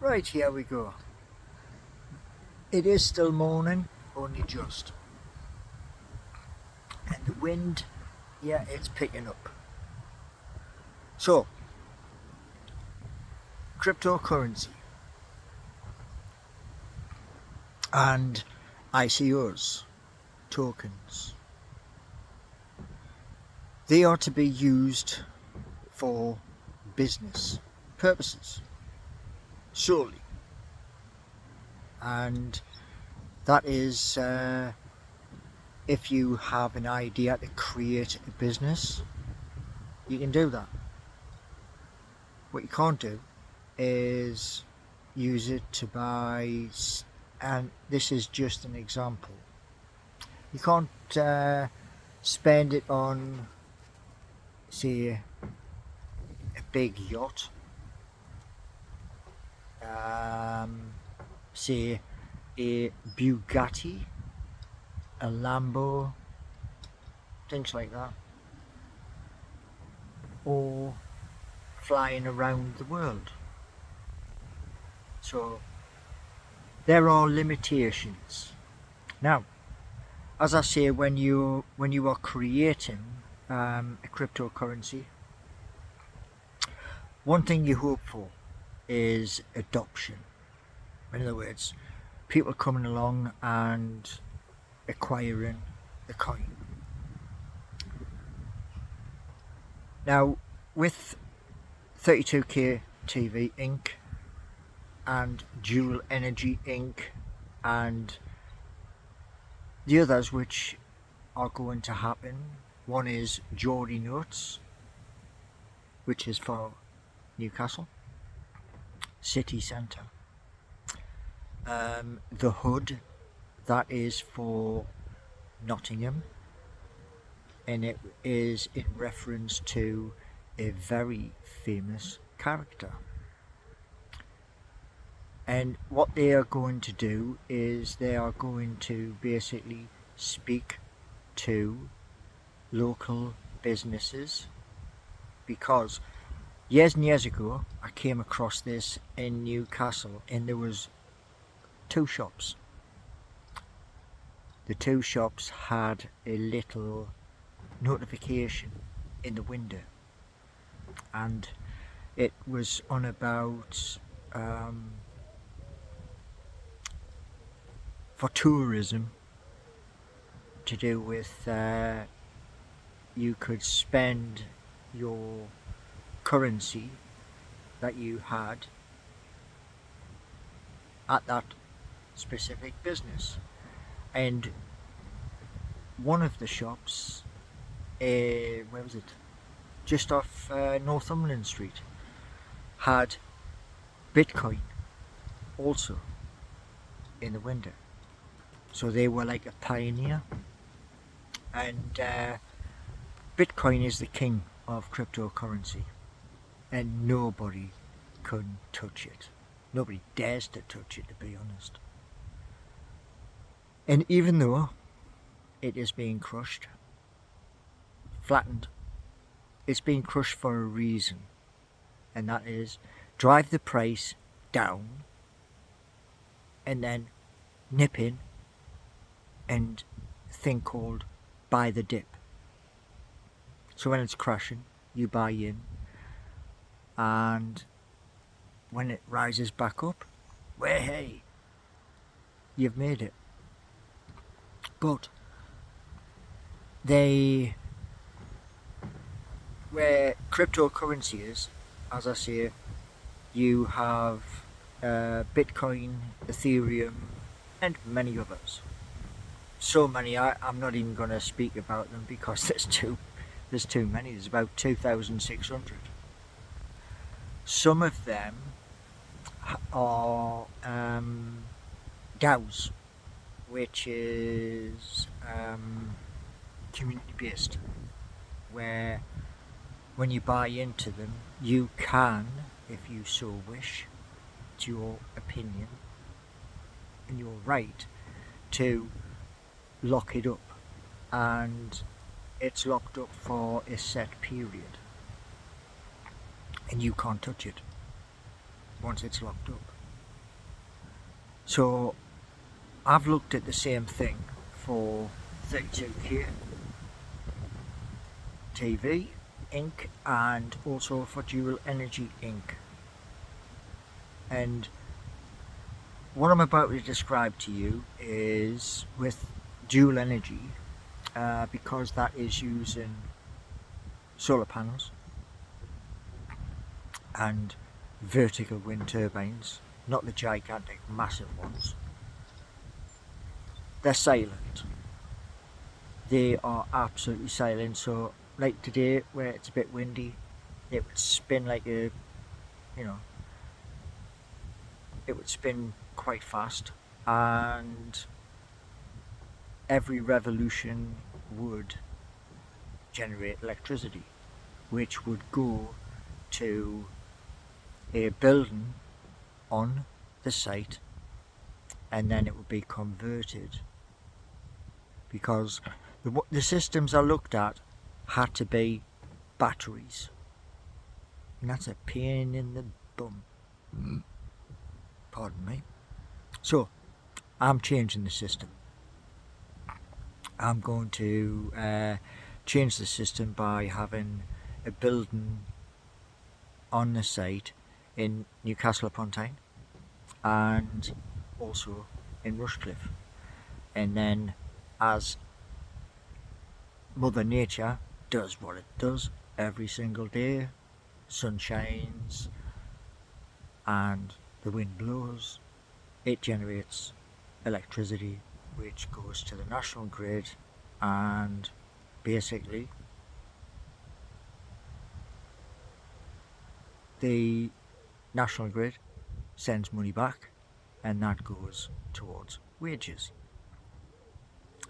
Right, here we go. It is still morning, only just. And the wind, yeah, it's picking up. So, cryptocurrency and ICOs, tokens, they are to be used for business purposes solely, and that is if you have an idea to create a business, you can do that. What you can't do is use it to buy, and this is just an example, you can't spend it on, say, a big yacht, say a Bugatti, a Lambo, things like that, or flying around the world. So there are limitations. Now, as I say, when you are creating a cryptocurrency, one thing you hope for is adoption. In other words, people coming along and acquiring the coin. Now, with 32K TV Inc. and Dual Energy Inc. and the others which are going to happen, one is Geordie Notes, which is for Newcastle city centre, the Hood, that is for Nottingham, and it is in reference to a very famous character. And what they are going to do is they are going to basically speak to local businesses, because years and years ago I came across this in Newcastle, and there was two shops. The two shops had a little notification in the window, and it was on about for tourism, to do with you could spend your currency that you had at that specific business. And one of the shops, where was it, just off Northumberland Street, had Bitcoin also in the window. So they were like a pioneer, and Bitcoin is the king of cryptocurrency, and nobody can touch it. Nobody dares to touch it, to be honest. And even though it is being crushed, flattened, it's being crushed for a reason, and that is drive the price down and then nip in and thing called buy the dip. So when it's crashing, you buy in, and when it rises back up, well, hey, you've made it. But where cryptocurrency is, as I say, you have Bitcoin, Ethereum, and many others. So many, I'm not even going to speak about them, because there's too many. There's about 2,600. Some of them are DAOs, which is community based, where when you buy into them, you can, if you so wish, it's your opinion and your right to lock it up, and it's locked up for a set period, and you can't touch it once it's locked up. So I've looked at the same thing for 32K TV ink and also for dual energy ink. And what I'm about to describe to you is with dual energy, because that is using solar panels and vertical wind turbines, not the gigantic massive ones. They're silent. They are absolutely silent. So like today where it's a bit windy, it would spin like a, it would spin quite fast, and every revolution would generate electricity, which would go to a building on the site, and then it would be converted, because the systems I looked at had to be batteries, and that's a pain in the bum. Pardon me. So I'm changing the system. I'm going to change the system by having a building on the site in Newcastle upon Tyne and also in Rushcliffe. And then as Mother Nature does what it does every single day, sun shines and the wind blows, it generates electricity which goes to the national grid, and basically the national grid sends money back, and that goes towards wages.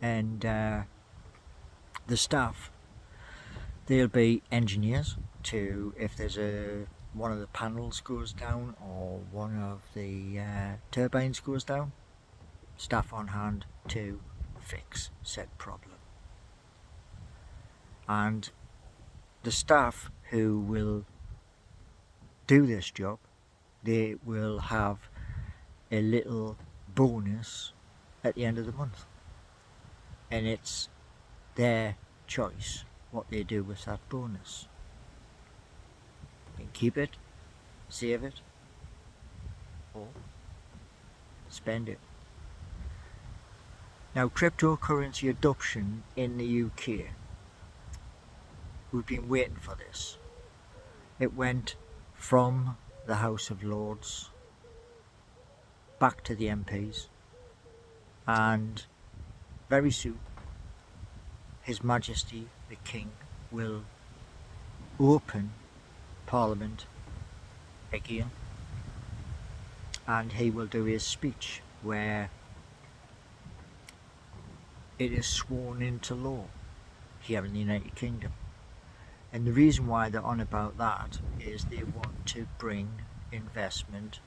And the staff, they'll be engineers to, if there's one of the panels goes down or one of the turbines goes down, staff on hand to fix said problem. And the staff who will do this job, they will have a little bonus at the end of the month, and it's their choice what they do with that bonus. They can keep it, save it, or spend it. Now, cryptocurrency adoption in the UK, we've been waiting for this. It went from the House of Lords back to the MPs, and very soon His Majesty the King will open Parliament again, and he will do his speech where it is sworn into law here in the United Kingdom. And the reason why they're on about that is they want to bring investment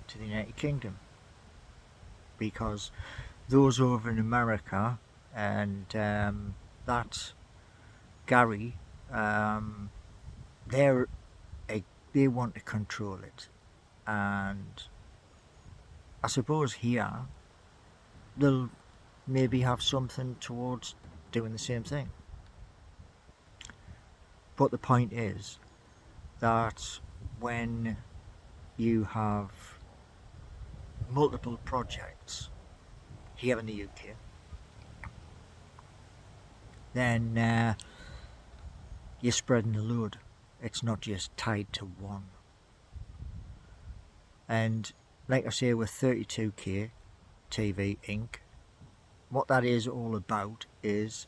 to the United Kingdom, because those over in America and that Gary, they want to control it, and I suppose here they'll maybe have something towards doing the same thing. But the point is that when you have multiple projects here in the UK, then you're spreading the load. It's not just tied to one. And like I say, with 32K TV Inc., what that is all about is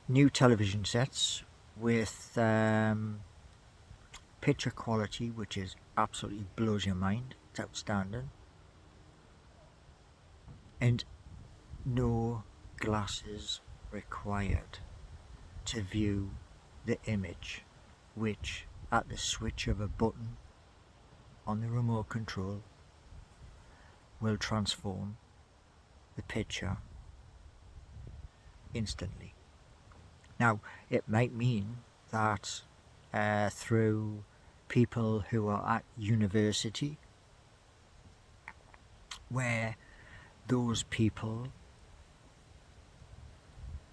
new television sets with picture quality which is absolutely blows your mind. It's outstanding. And no glasses required to view the image, which at the switch of a button on the remote control will transform the picture instantly. Now, it might mean that through people who are at university where those people,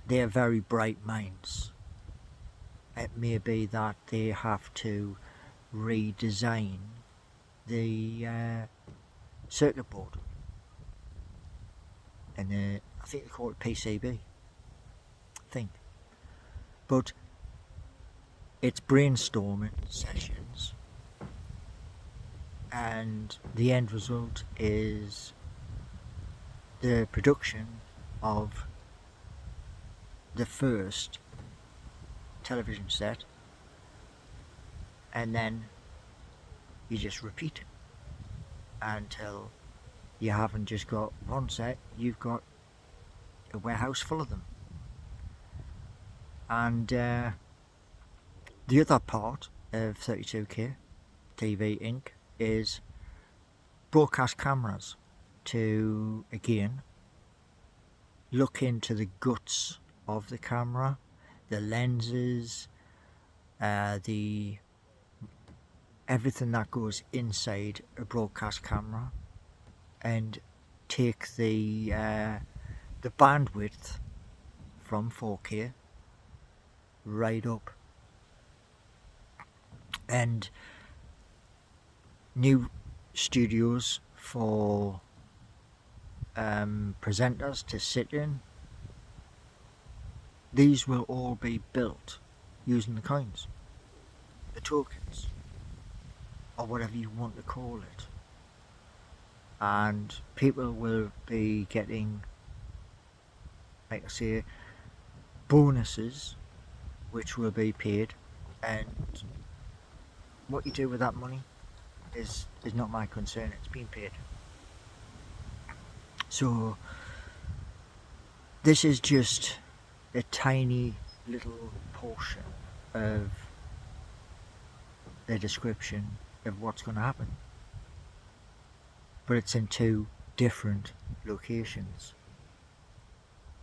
they're very bright minds. It may be that they have to redesign the circuit board, and I think they call it PCB, I think. But it's brainstorming sessions, and the end result is the production of the first television set, and then you just repeat until you haven't just got one set, you've got a warehouse full of them. And the other part of 32K TV Inc. is broadcast cameras to, again, look into the guts of the camera, the lenses, the everything that goes inside a broadcast camera, and take the bandwidth from 4K right up. And new studios for presenters to sit in, these will all be built using the coins, the tokens, or whatever you want to call it. And people will be getting, like I say, bonuses which will be paid, and what you do with that money is not my concern. It's being paid. So this is just a tiny little portion of the description of what's going to happen, but it's in two different locations.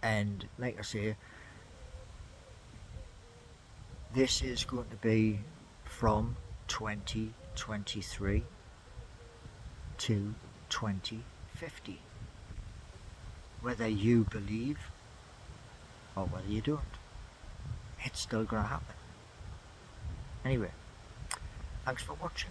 And like I say, this is going to be from 2023 to 2050, whether you believe or whether you don't. It's still going to happen. Anyway, thanks for watching.